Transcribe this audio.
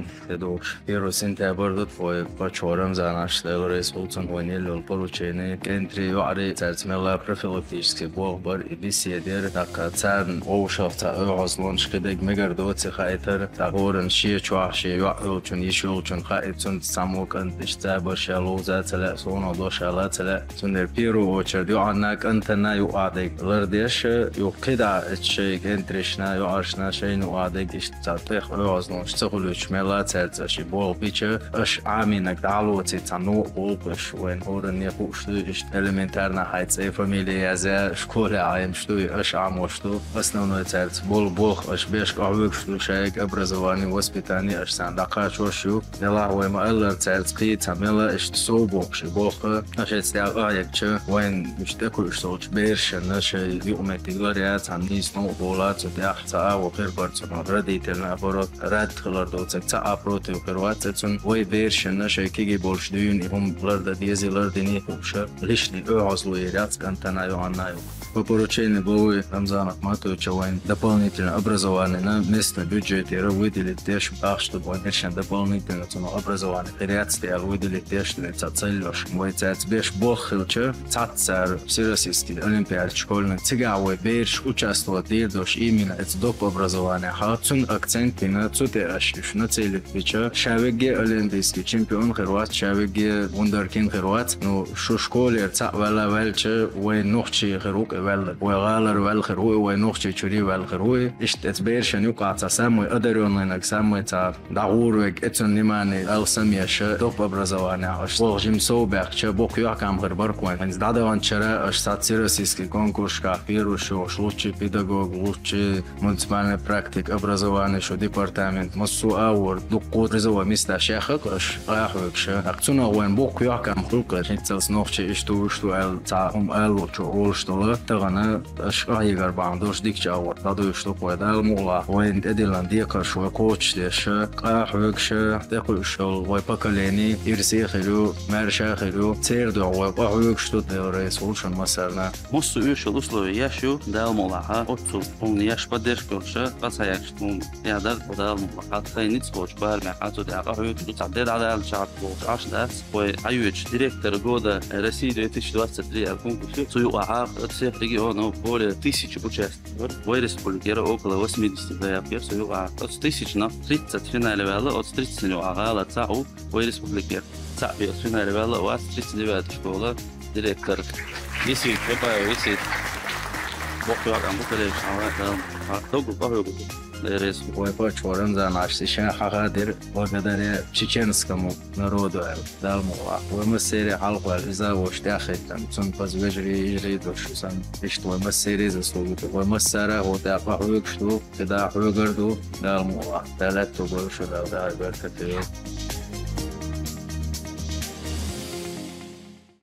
وين تدوش بيرو سنتا برضو فوي باتشورم زاناش دلوريس ولتون وينيل والبولوتشيني كنتري يعري ترتملا بروفيلوتيشسكي بوغبر إبيسي دير تاكا تان ووشاف تا أعزلونش كدق مقردوتي خايتر تاغورن شي چوحشي يوحيوچون يشيوچون خايتون تساموك انتش تابر شالوزا تلا سونو دو شالا تلا تندر بيرو وچرد يوعناك انتنا يوعدك لرديش يوقيدا اتشي كنتريشنا يوعرشنا شي نوعدك اشتاتيخ أعزلونش تغلوش ملا ترتشي بول بيچه اش عامينك دعلوتي تنو بولبش وين هورن يخوشتو اشت элементарно хайцей фамилия за школе аим что аш амо что основной церковь бол аш беш кавык что шайк образование воспитание аш сандака чошу дела вема эллер церковь тамела аш собо шибох аш эстяга якче вайн миште кулштол берш наш юметиглария тамнис но бола цдяхца вохер барцона радителна борот рад хлардо цца апротив херватцун вой берш наш киги больш дюн им ларда дизелардини хуша лишний أعزلوا رأس كنتنا يوعنايو. По поручению главы Рамзана Ахматовича войн дополнительное образование на местном бюджете выделить теж бах, чтобы он еще дополнительно образование хряцтия выделить теж что целёш. Мой цец беш бог хилче цацар всероссийский олимпиад школьный цигавый беш участвовать дедош именно это доп образование. Хацун акцент на цуте ашиш на цели бича шавеге олимпийский чемпион Хорват шавеге вундеркин Хорват ну шо школе вела велче وين نوخشي خروق ول وغالر ول خروق وين نوخشي شوري ول خروق إشت إتبير شن يقع تسمى قدرون إنك سمى تا دعورك إتن نماني أو سميش دوب أبرزواني عش وجيم صوبك شبوك يحكم خربرك وين إنز دادوان شراء أش ساتسيرسيسكي كونكورس كافيرو شو شلوتشي بيداغوج لوتشي منتماني براكتيك أبرزواني شو ديبارتامنت مسو أور دقوت رزوا ميستا شيخك أش رايحوك شا أقتنا وين بوك يحكم خلقش إتسلس نوخشي إشتو شو تعهم قالوا شو أولشتولا تغنى أشقاي غربان دوش ديك جاور تدوش تو قيد المولا وين إدلان ديكر شو كوتش ليش قاحوك شو تقول شو ويبكليني يرسي خلو مرشا خلو تيردو ويبقاحوك شو تدرس ولشن مثلا مصو يشو условия يشو دال مولاها أتو он يش بدرش كلشة بس هيكشتون يادر دال مولاها خينيت سوتش بار معاتو دقاحوك تعدد على الشعب عش درس وأيوش ديريكتور года России 2023 конкурсе СУА всех регионов более 1000 участников. В республике около 80 заявок СУА. От 1000 на 30 финале вела, от 30 на АГАЛа ЦАУ в республике. ЦАУ в финале вела, у вас 39 школа, директор. Висит, припаю, висит. Бог вам буквально шава, долго похоже. Ой, почему наш сейчас хагадир благодаря чеченскому народу далмула. Мы серия алфа из-за воштяхи там сон позвежили и дошу сам и что мы серия заслуги. Мы сара вот я похуй что когда хуй горду далмула. Далет то больше да да